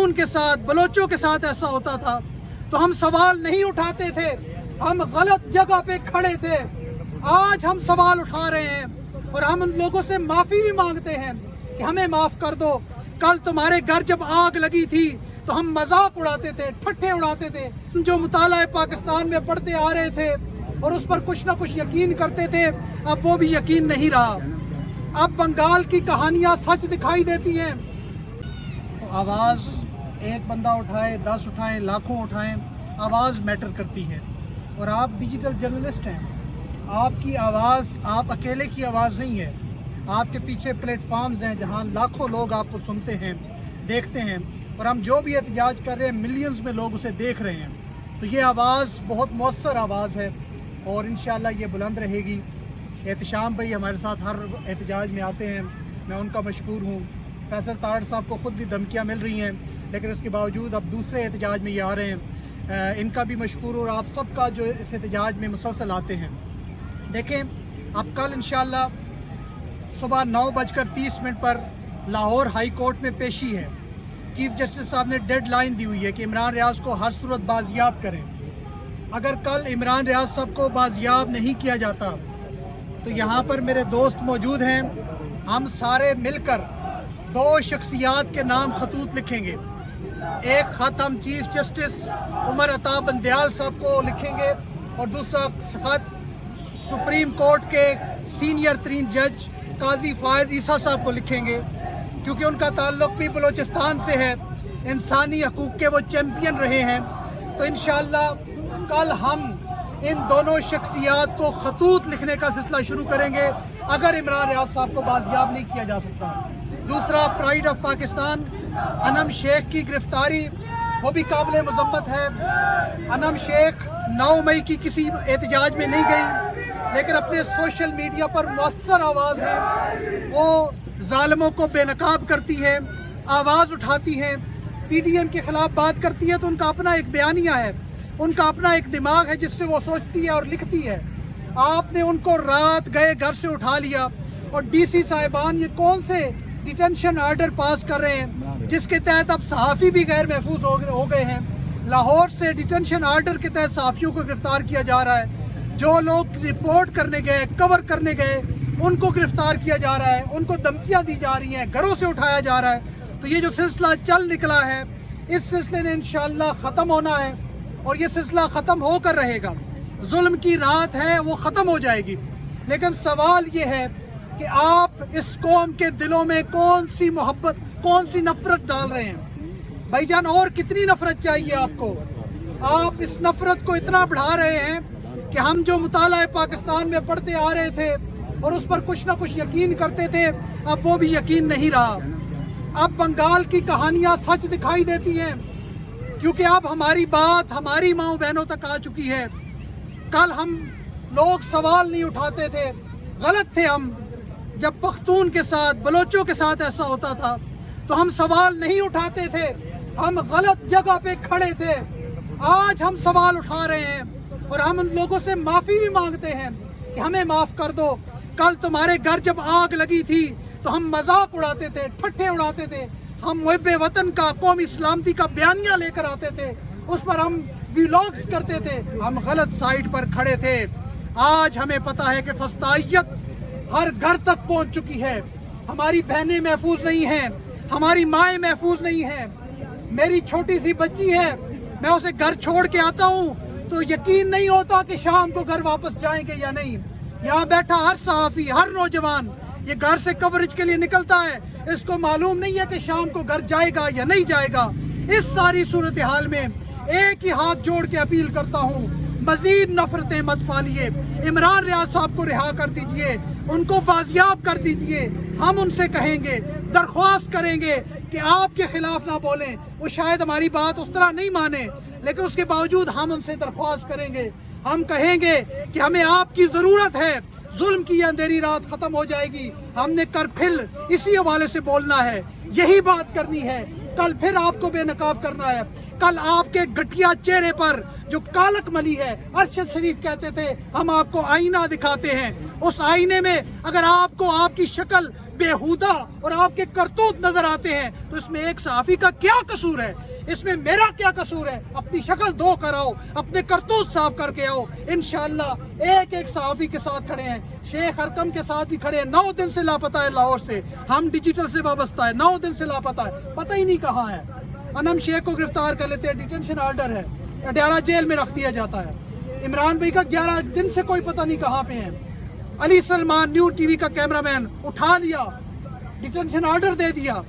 पख्तून के साथ, बलोचों के साथ ऐसा होता था तो हम सवाल नहीं उठाते थे, हम गलत जगह पे खड़े थे। आज हम सवाल उठा रहे हैं और हम उन लोगों से माफ़ी भी मांगते हैं कि हमें माफ़ कर दो। कल तुम्हारे घर जब आग लगी थी तो हम मजाक उड़ाते थे, ठट्ठे उड़ाते थे। जो मुताला पाकिस्तान में पढ़ते आ रहे थे और उस पर कुछ ना कुछ यकीन करते थे, अब वो भी यकीन नहीं रहा। अब बंगाल की कहानियाँ सच दिखाई देती हैं। तो आवाज़ एक बंदा उठाए, 10 उठाएं, लाखों उठाएं, आवाज़ मैटर करती है। और आप डिजिटल जर्नलिस्ट हैं, आपकी आवाज़ आप अकेले की आवाज़ नहीं है। आपके पीछे प्लेटफार्म्स हैं जहां लाखों लोग आपको सुनते हैं, देखते हैं। और हम जो भी एहतजाज कर रहे हैं, मिलियंस में लोग उसे देख रहे हैं। तो ये आवाज़ बहुत मौसर आवाज़ है और इंशाअल्लाह ये बुलंद रहेगी। एहतशाम भाई हमारे साथ हर एहतजाज में आते हैं, मैं उनका मशकूर हूँ। फैसल तारड़ साहब को ख़ुद भी धमकियाँ मिल रही हैं, लेकिन इसके बावजूद अब दूसरे एहतजाज में ये आ रहे हैं। इनका भी मशकूर और आप सबका जो इस एहतजाज में मुसलसल आते हैं। देखें, अब कल इंशाअल्लाह सुबह 9:30 पर लाहौर हाई कोर्ट में पेशी है। चीफ जस्टिस साहब ने डेडलाइन दी हुई है कि इमरान रियाज को हर सूरत बाजियाब करें। अगर कल इमरान रियाज साहब को बाजियाब नहीं किया जाता तो यहाँ पर मेरे दोस्त मौजूद हैं, हम सारे मिलकर 2 शख्सियात के नाम खतूत लिखेंगे। एक ख़त हम चीफ जस्टिस उमर अता बंदयाल साहब को लिखेंगे और दूसरा ख़त सुप्रीम कोर्ट के सीनियर तरीन जज काजी फायद ईसा साहब को लिखेंगे, क्योंकि उनका ताल्लुक़ भी बलोचिस्तान से है, इंसानी हकूक़ के वो चैम्पियन रहे हैं। तो इंशाअल्लाह कल हम इन दोनों शख्सियात को खतूत लिखने का सिलसिला शुरू करेंगे अगर इमरान रियाज साहब को बाजियाब नहीं किया जा सकता। दूसरा, प्राइड ऑफ पाकिस्तान अनम शेख की गिरफ्तारी, वो भी काबिल मज़म्मत है। अनम शेख 9 मई की किसी एहतजाज में नहीं गई, लेकिन अपने सोशल मीडिया पर मुअस्सर आवाज़ है। वो जालिमों को बेनकाब करती है, आवाज़ उठाती है, PDM के ख़िलाफ़ बात करती है। तो उनका अपना एक बयानिया है, उनका अपना एक दिमाग है जिससे वो सोचती है और लिखती है। आपने उनको रात गए घर से उठा लिया और DC साहिबान ये कौन से डिटेंशन ऑर्डर पास कर रहे हैं जिसके तहत अब सहाफ़ी भी गैर महफूज हो गए हैं। लाहौर से डिटेंशन ऑर्डर के तहत सहाफ़ियों को गिरफ्तार किया जा रहा है। जो लोग रिपोर्ट करने गए, कवर करने गए, उनको गिरफ्तार किया जा रहा है, उनको धमकियाँ दी जा रही हैं, घरों से उठाया जा रहा है। तो ये जो सिलसिला चल निकला है, इस सिलसिले ने इंशाअल्लाह ख़त्म होना है और ये सिलसिला ख़त्म होकर रहेगा। जुल्म की रात है, वो ख़त्म हो जाएगी। लेकिन सवाल ये है कि आप इस कौम के दिलों में कौन सी मोहब्बत, कौन सी नफ़रत डाल रहे हैं। भाईजान, और कितनी नफ़रत चाहिए आपको? आप इस नफ़रत को इतना बढ़ा रहे हैं कि हम जो मुताला पाकिस्तान में पढ़ते आ रहे थे और उस पर कुछ ना कुछ यकीन करते थे, अब वो भी यकीन नहीं रहा। अब बंगाल की कहानियाँ सच दिखाई देती हैं, क्योंकि अब हमारी बात हमारी माँओं बहनों तक आ चुकी है। कल हम लोग सवाल नहीं उठाते थे, गलत थे हम। जब पख्तून के साथ, बलोचों के साथ ऐसा होता था तो हम सवाल नहीं उठाते थे, हम गलत जगह पे खड़े थे। आज हम सवाल उठा रहे हैं और हम उन लोगों से माफ़ी भी मांगते हैं कि हमें माफ़ कर दो। कल तुम्हारे घर जब आग लगी थी तो हम मजाक उड़ाते थे, ठट्ठे उड़ाते थे, हम मुहिब्बे वतन का, कौमी सलामती का बयानिया लेकर आते थे, उस पर हम व्लॉग्स करते थे, हम गलत साइड पर खड़े थे। आज हमें पता है कि फस्तायत हर घर तक पहुंच चुकी है। हमारी बहनें महफूज नहीं हैं, हमारी माएँ महफूज नहीं हैं। मेरी छोटी सी बच्ची है, मैं उसे घर छोड़ के आता हूँ तो यकीन नहीं होता कि शाम को घर वापस जाएंगे या नहीं। यहाँ बैठा हर सहाफ़ी, हर नौजवान ये घर से कवरेज के लिए निकलता है, इसको मालूम नहीं है कि शाम को घर जाएगा या नहीं जाएगा। इस सारी सूरत हाल में एक ही हाथ जोड़ के अपील करता हूँ, मजीद नफरतें मत पालिए। इमरान रियाज साहब को रिहा कर दीजिए, उनको बाजियाब कर दीजिए। हम उनसे कहेंगे, दरख्वास्त करेंगे कि आपके खिलाफ ना बोलें। वो शायद हमारी बात उस तरह नहीं माने, लेकिन उसके बावजूद हम उनसे दरख्वास्त करेंगे। हम कहेंगे कि हमें आपकी ज़रूरत है, जुल्म की अंधेरी रात ख़त्म हो जाएगी। हमने कर फिर इसी हवाले से बोलना है, यही बात करनी है। कल फिर आपको बेनकाब करना है। कल आपके घटिया चेहरे पर जो कालक मली है, अरशद शरीफ कहते थे हम आपको आईना दिखाते हैं, उस आईने में अगर आपको आपकी शक्ल बेहुदा और आपके करतूत नजर आते हैं, तो इसमें एक सहाफी का क्या कसूर है? इसमें मेरा क्या कसूर है? अपनी शक्ल धो कर आओ, अपने करतूत साफ करके आओ। इंशाल्लाह एक एक सहाफी के साथ खड़े हैं, शेख हरकम के साथ भी खड़े हैं। 9 दिन से लापता है लाहौर से, हम डिजिटल से वाबस्ता है, 9 दिन से लापता है, पता ही नहीं कहाँ है। अनम शेख को गिरफ्तार कर लेते हैं, डिटेंशन ऑर्डर है, अडयाला जेल में रख दिया जाता है। इमरान भाई का 11 दिन से कोई पता नहीं कहाँ पे है। अली सलमान न्यू टीवी का कैमरामैन उठा लिया, डिटेंशन ऑर्डर दे दिया।